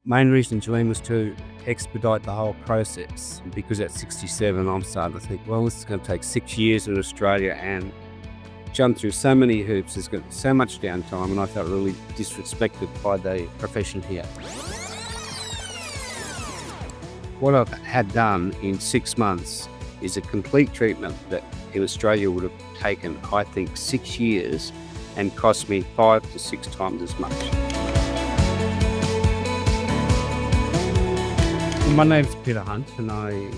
Main reason, Gillian, was to expedite the whole process, because at 67 I'm starting to think, well, this is going to take 6 years in Australia and jump through so many hoops. There's got so much downtime, and I felt really disrespected by the profession here. What I've had done in 6 months is a complete treatment that in Australia would have taken, I think, 6 years and cost me 5 to 6 times as much. My name's Peter Hunt, and I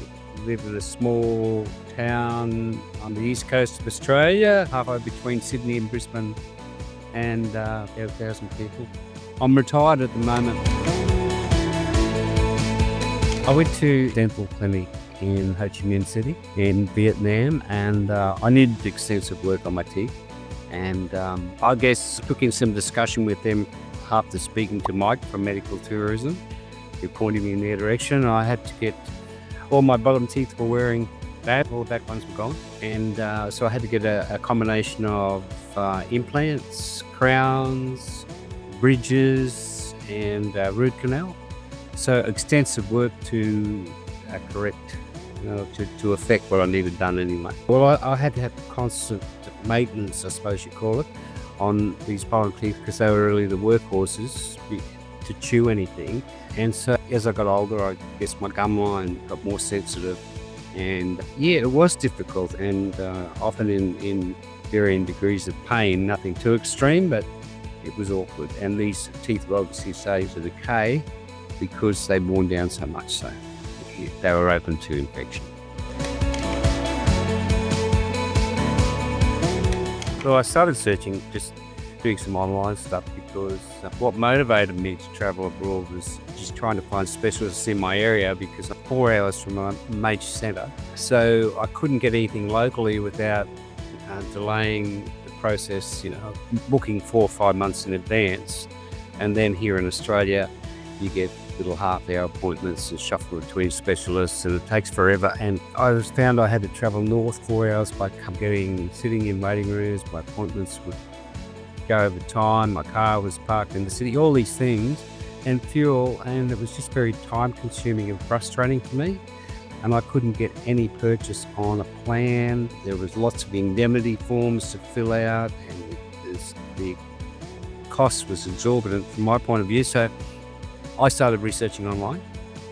live in a small town on the east coast of Australia, halfway between Sydney and Brisbane, and about 1,000 people. I'm retired at the moment. I went to a dental clinic in Ho Chi Minh City in Vietnam, and I needed extensive work on my teeth. And I guess took in some discussion with them after speaking to Mike from Medical Tourism, who pointed me in their direction. I had to get all my bottom teeth were wearing bad, all the back ones were gone. And so I had to get a combination of implants, crowns, bridges, and root canal. So extensive work to correct, to affect what I needed done anyway. Well, I had to have constant maintenance, I suppose you call it, on these bottom teeth, because they were really the workhorses to chew anything. And so as I got older, I guess my gum line got more sensitive, and yeah, it was difficult, and often in varying degrees of pain, nothing too extreme, but it was awkward. And these teeth were obviously starting to decay because they'd worn down so much, so they were open to infection. So I started searching, just doing some online stuff, because what motivated me to travel abroad was just trying to find specialists in my area, because I'm 4 hours from a major centre. So I couldn't get anything locally without delaying the process, booking 4 or 5 months in advance. And then here in Australia, you get little half-hour appointments and shuffle between specialists, and it takes forever. And I found I had to travel north 4 hours by sitting in waiting rooms. My appointments would go over time. My car was parked in the city, all these things, and fuel, and it was just very time-consuming and frustrating for me. And I couldn't get any purchase on a plan. There was lots of indemnity forms to fill out, and the cost was exorbitant from my point of view. So I started researching online,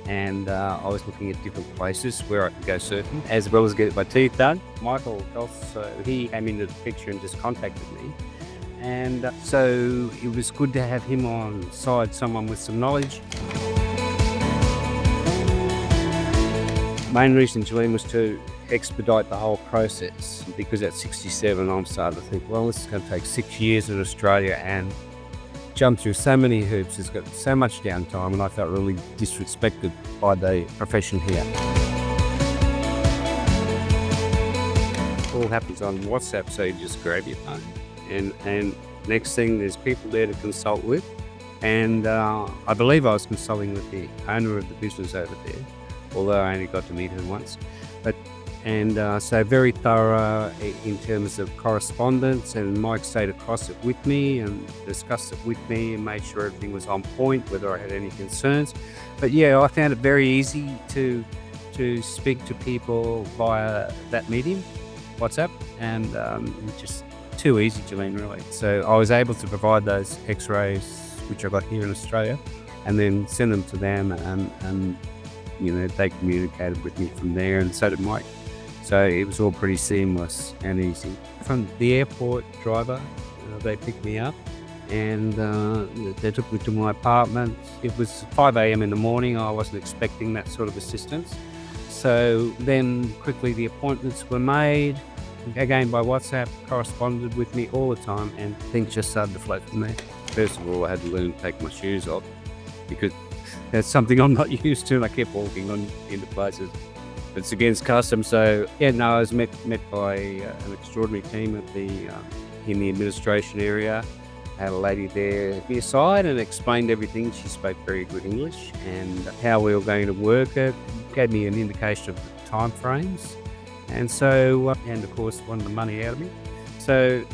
and I was looking at different places where I could go surfing, as well as get my teeth done. Michael also, he came into the picture and just contacted me. And so it was good to have him on side, someone with some knowledge. Main reason, Gillian, was to expedite the whole process, because at 67 I'm starting to think, well, this is going to take 6 years in Australia and jump through so many hoops. It's got so much downtime, and I felt really disrespected by the profession here. It all happens on WhatsApp, so you just grab your phone. And next thing, there's people there to consult with. And I believe I was consulting with the owner of the business over there, although I only got to meet her once. So very thorough in terms of correspondence, and Mike stayed across it with me and discussed it with me and made sure everything was on point, whether I had any concerns. But yeah, I found it very easy to speak to people via that medium, WhatsApp, and just too easy, Gillian, really. So I was able to provide those x-rays, which I got here in Australia, and then send them to them, and they communicated with me from there, and so did Mike. So it was all pretty seamless and easy. From the airport driver, they picked me up, and they took me to my apartment. It was 5 a.m. in the morning. I wasn't expecting that sort of assistance. So then quickly the appointments were made. Again, by WhatsApp, corresponded with me all the time, and things just started to flow for me. First of all, I had to learn to take my shoes off, because that's something I'm not used to, and I kept walking into places. It's against custom. So yeah, no, I was met by an extraordinary team in the administration area. I had a lady there at my side and explained everything. She spoke very good English, and how we were going to work it. Gave me an indication of the time frames. And so, and of course, wanted the money out of me. So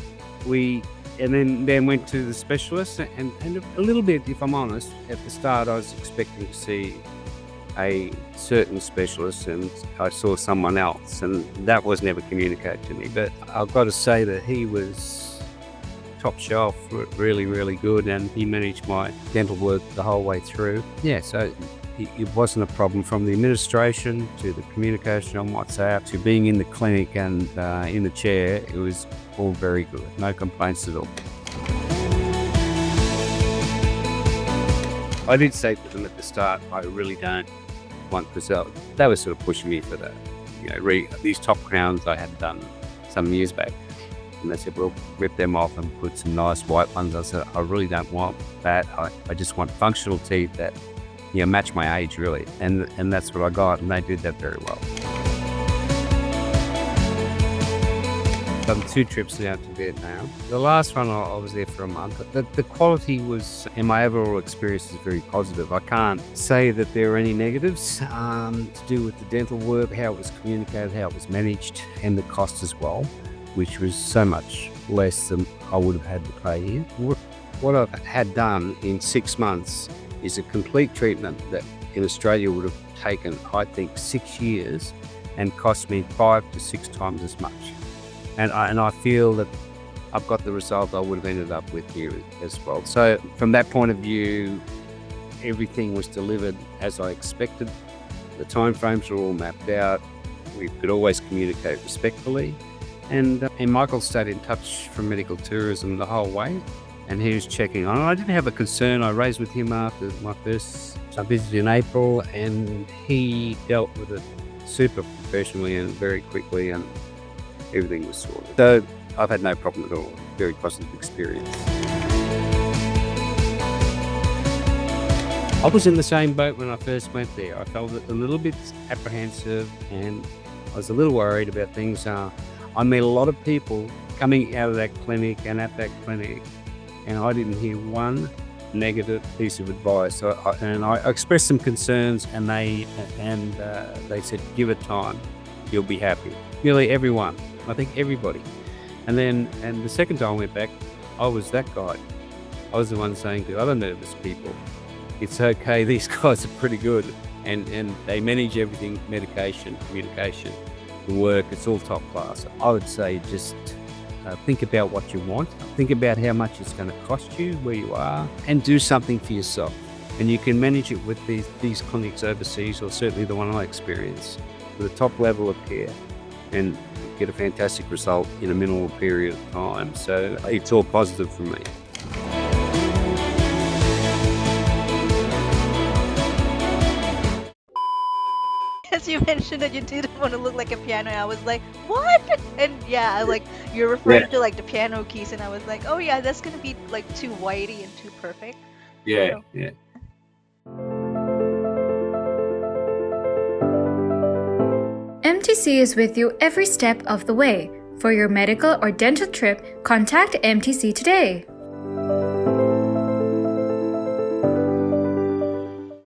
we and then went to the specialist, and a little bit, if I'm honest, at the start I was expecting to see a certain specialist, and I saw someone else, and that was never communicated to me. But I've got to say that he was top shelf, really, really good, and he managed my dental work the whole way through. Yeah, so it wasn't a problem from the administration to the communication on WhatsApp to being in the clinic and in the chair. It was all very good. No complaints at all. I did say to them at the start, I really don't want, because they were sort of pushing me for that. These top crowns I had done some years back. And they said, well, rip them off and put some nice white ones. I said, I really don't want that. I just want functional teeth that match my age, really. And that's what I got, and they did that very well. Done 2 trips down to Vietnam. The last one, I was there for a month. The quality was, and my overall experience is very positive. I can't say that there are any negatives to do with the dental work, how it was communicated, how it was managed, and the cost as well, which was so much less than I would have had to pay here. What I've had done in 6 months is a complete treatment that in Australia would have taken, I think, 6 years and cost me 5 to 6 times as much. And I feel that I've got the result I would have ended up with here as well. So from that point of view, everything was delivered as I expected. The timeframes were all mapped out. We could always communicate respectfully. And Michael stayed in touch from medical tourism the whole way. And he was checking on. I didn't have a concern I raised with him after my first visit in April, and he dealt with it super professionally and very quickly, and everything was sorted. So I've had no problem at all. Very positive experience. I was in the same boat when I first went there. I felt a little bit apprehensive, and I was a little worried about things. I met a lot of people coming out of that clinic and at that clinic, and I didn't hear one negative piece of advice. I expressed some concerns, and they said, give it time, you'll be happy. Nearly everyone, I think everybody. And the second time I went back, I was that guy. I was the one saying to other nervous people, it's okay, these guys are pretty good, and they manage everything, medication, communication, the work, it's all top class. I would say just think about what you want, think about how much it's going to cost you where you are, and do something for yourself. And you can manage it with these clinics overseas, or certainly the one I experienced, with a top level of care, and get a fantastic result in a minimal period of time. So it's all positive for me. As you mentioned that you didn't want to look like a piano, I was like, what? And yeah, like you're referring to like the piano keys, and I was like, oh yeah, that's gonna be like too whitey and too perfect. Yeah, So yeah. MTC is with you every step of the way. For your medical or dental trip, contact MTC today.